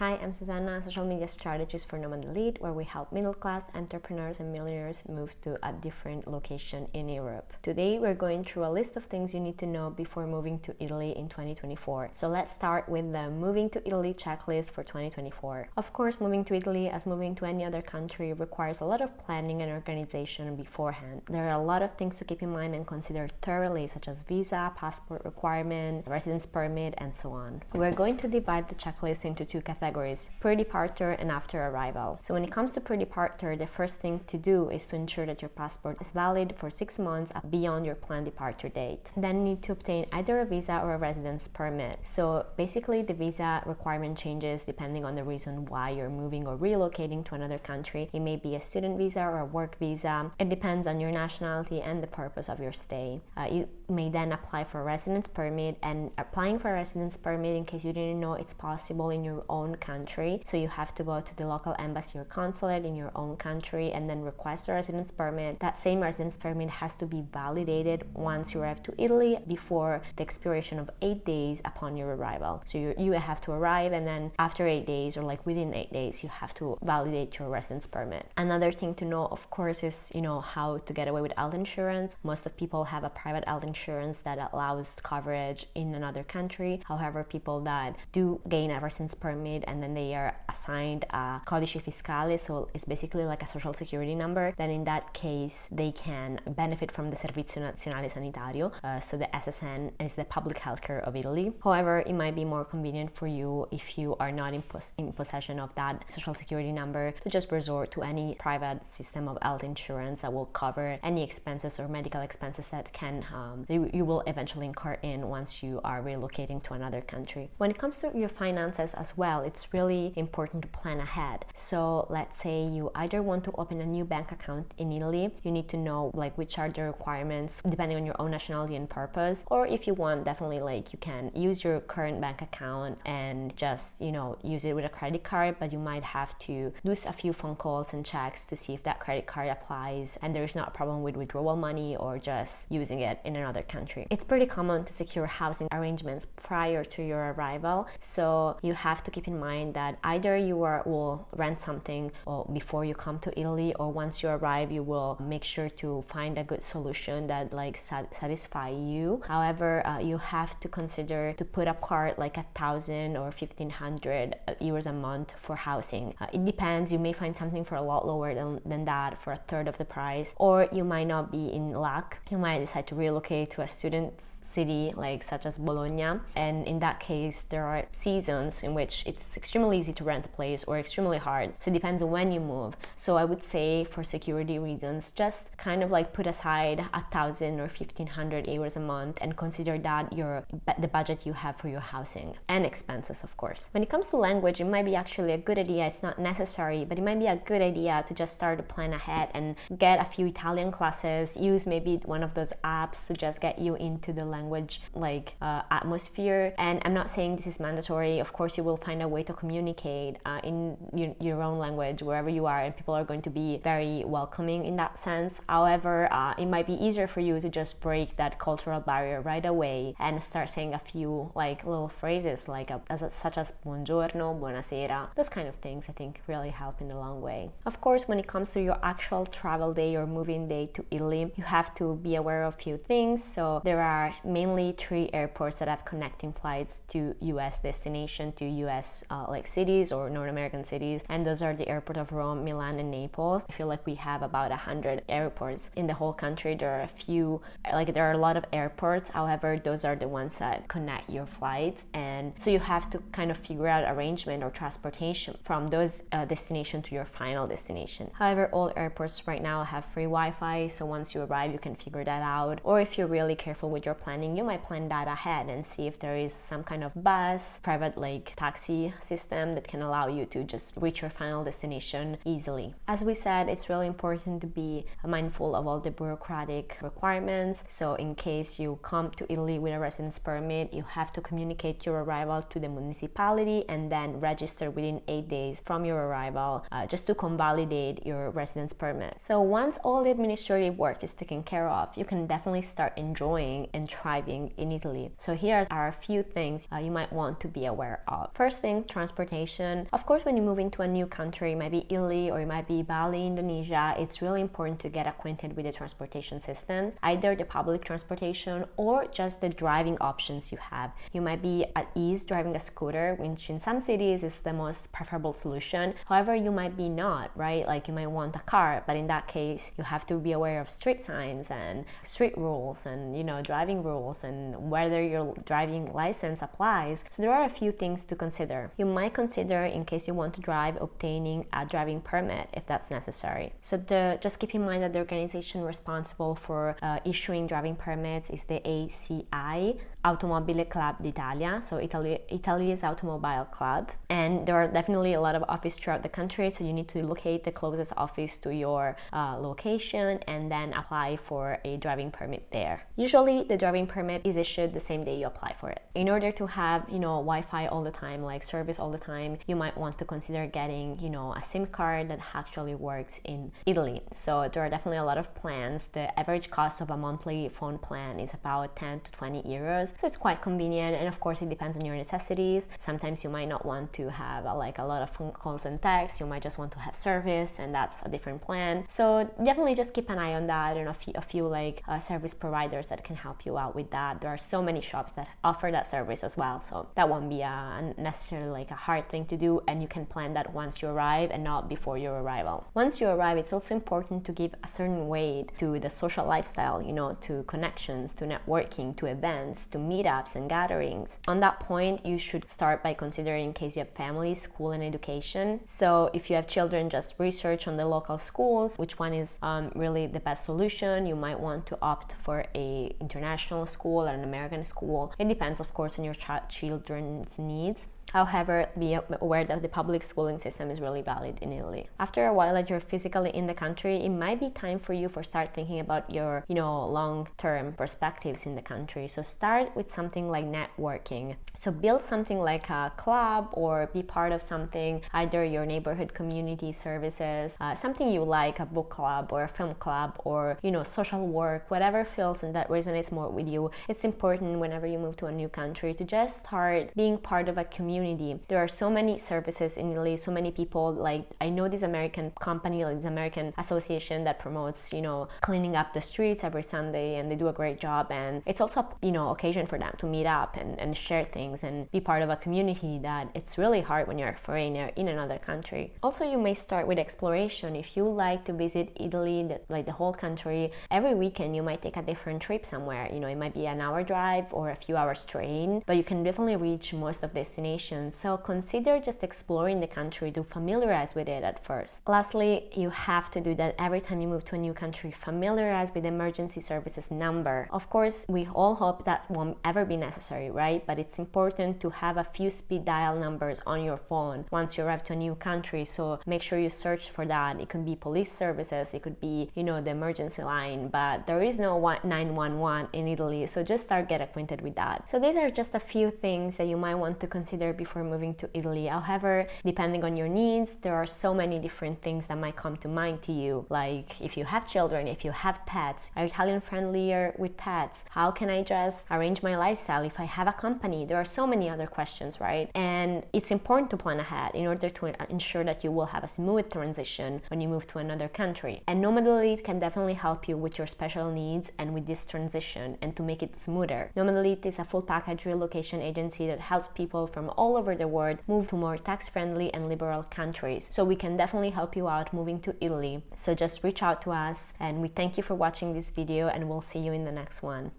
Hi, I'm Susanna, social media strategist for Nomad Elite, where we help middle-class entrepreneurs and millionaires move to a different location in Europe. Today, we're going through a list of things you need to know before moving to Italy in 2024. So let's start with the Moving to Italy checklist for 2024. Of course, moving to Italy, as moving to any other country, requires a lot of planning and organization beforehand. There are a lot of things to keep in mind and consider thoroughly, such as visa, passport requirement, residence permit, and so on. We're going to divide the checklist into two categories: pre-departure and after arrival. So when it comes to pre-departure, the first thing to do is to ensure that your passport is valid for 6 months beyond your planned departure date. Then you need to obtain either a visa or a residence permit. So basically the visa requirement changes depending on the reason why you're moving or relocating to another country. It may be a student visa or a work visa. It depends on your nationality and the purpose of your stay. You may then apply for a residence permit, and applying for a residence permit, in case you didn't know, it's possible in your own country. So you have to go to the local embassy or consulate in your own country and then request a residence permit. That same residence permit has to be validated once you arrive to Italy before the expiration of 8 days upon your arrival. So you have to arrive, and then after 8 days, or like within 8 days, you have to validate your residence permit. Another thing to know, of course, is how to get away with health insurance. Most of people have a private health insurance that allows coverage in another country. However, people that do gain a residence permit and then they are assigned a codice fiscale, so it's basically like a social security number, then in that case they can benefit from the Servizio Nazionale Sanitario, so the SSN is the public healthcare of Italy. However, it might be more convenient for you, if you are not in possession of that social security number, to just resort to any private system of health insurance that will cover any expenses or medical expenses that can you will eventually incur in once you are relocating to another country. When it comes to your finances as well, it's really important to plan ahead. So let's say you either want to open a new bank account in Italy, you need to know which are the requirements depending on your own nationality and purpose, or if you want, definitely you can use your current bank account and just use it with a credit card, but you might have to do a few phone calls and checks to see if that credit card applies and there's not a problem with withdrawal money or just using it in another country. It's pretty common to secure housing arrangements prior to your arrival, so you have to keep in mind that either you will rent something before you come to Italy, or once you arrive you will make sure to find a good solution that satisfy you. However, you have to consider to put apart 1,000 or 1,500 euros a month for housing. It depends, you may find something for a lot lower than that, for a third of the price, or you might not be in luck. You might decide to relocate to a student city such as Bologna, and in that case there are seasons in which it's extremely easy to rent a place or extremely hard, so it depends on when you move. So I would say, for security reasons, just put aside 1,000 or 1,500 euros a month and consider that the budget you have for your housing and expenses, of course. When it comes to language, it might be actually a good idea, it's not necessary, but it might be a good idea to just start to plan ahead and get a few Italian classes, use maybe one of those apps to just get you into the language atmosphere. And I'm not saying this is mandatory. Of course, you will find a way to communicate in your own language wherever you are, and people are going to be very welcoming in that sense. However, it might be easier for you to just break that cultural barrier right away and start saying a few little phrases such as buongiorno, buonasera. Those kind of things I think really help in the long way. Of course, when it comes to your actual travel day or moving day to Italy, you have to be aware of a few things. So there are mainly 3 airports that have connecting flights to US destination, to US cities or North American cities, and those are the airport of Rome, Milan, and Naples. I feel like we have about 100 airports in the whole country. There are a few, there are a lot of airports. However, those are the ones that connect your flights, and so you have to figure out arrangement or transportation from those destination to your final destination. However, all airports right now have free Wi-Fi, so once you arrive you can figure that out, or if you're really careful with your planning, you might plan that ahead and see if there is some kind of bus, private taxi system that can allow you to just reach your final destination easily. As we said, it's really important to be mindful of all the bureaucratic requirements. So in case you come to Italy with a residence permit, you have to communicate your arrival to the municipality and then register within 8 days from your arrival just to convalidate your residence permit. So once all the administrative work is taken care of, you can definitely start enjoying and trying driving in Italy. So here are a few things you might want to be aware of. First thing, transportation. Of course, when you move into a new country, it might be Italy or it might be Bali, Indonesia, it's really important to get acquainted with the transportation system, either the public transportation or just the driving options you have. You might be at ease driving a scooter, which in some cities is the most preferable solution. However, you might be not, right? Like you might want a car, but in that case, you have to be aware of street signs and street rules and, you know, driving rules and whether your driving license applies. So there are a few things to consider. You might consider, in case you want to drive, obtaining a driving permit if that's necessary. So just keep in mind that the organization responsible for issuing driving permits is the ACI, Automobile Club d'Italia, so Italy's Automobile Club. And there are definitely a lot of offices throughout the country, so you need to locate the closest office to your location and then apply for a driving permit there. Usually the driving permit is issued the same day you apply for it. In order to have, you know, Wi-Fi all the time, like service all the time, you might want to consider getting, you know, a SIM card that actually works in Italy. So there are definitely a lot of plans. The average cost of a monthly phone plan is about 10 to 20 euros. So it's quite convenient, and of course it depends on your necessities. Sometimes you might not want to have a lot of phone calls and texts. You might just want to have service, and that's a different plan. So definitely just keep an eye on that, and a few service providers that can help you out with that. There are so many shops that offer that service as well, so that won't be necessarily like a hard thing to do, and you can plan that once you arrive and not before your arrival. Once you arrive, it's also important to give a certain weight to the social lifestyle, you know, to connections, to networking, to events, to meetups and gatherings. On that point, you should start by considering, in case you have family, school and education. So if you have children, just research on the local schools, which one is really the best solution. You might want to opt for a international school or an American school. It depends, of course, on your children's needs. However, be aware that the public schooling system is really valid in Italy. After a while that you're physically in the country, it might be time for you to start thinking about your, you know, long-term perspectives in the country. So start with something like networking. So build something like a club or be part of something, either your neighborhood community services, something you like, a book club or a film club or, you know, social work, whatever feels and that resonates more with you. It's important whenever you move to a new country to just start being part of a community. There are so many services in Italy, so many people. Like I know this American company, like this American association that promotes, you know, cleaning up the streets every Sunday, and they do a great job. And it's also, you know, occasion for them to meet up and share things and be part of a community that it's really hard when you're a foreigner in another country. Also, you may start with exploration. If you like to visit Italy, like the whole country, every weekend you might take a different trip somewhere. You know, it might be an hour drive or a few hours train, but you can definitely reach most of destinations. So consider just exploring the country to familiarize with it at first. Lastly, you have to do that every time you move to a new country. Familiarize with the emergency services number. Of course, we all hope that won't ever be necessary, right? But it's important to have a few speed dial numbers on your phone once you arrive to a new country. So make sure you search for that. It could be police services, it could be, you know, the emergency line, but there is no 911 in Italy. So just get acquainted with that. So these are just a few things that you might want to consider before moving to Italy. However, depending on your needs, there are so many different things that might come to mind to you. Like if you have children, if you have pets, are Italian friendlier with pets? How can I just arrange my lifestyle if I have a company? There are so many other questions, right? And it's important to plan ahead in order to ensure that you will have a smooth transition when you move to another country. And Nomad Elite can definitely help you with your special needs and with this transition and to make it smoother. Nomad Elite is a full package relocation agency that helps people from all over the world move to more tax-friendly and liberal countries. So we can definitely help you out moving to Italy. So just reach out to us, and we thank you for watching this video, and we'll see you in the next one.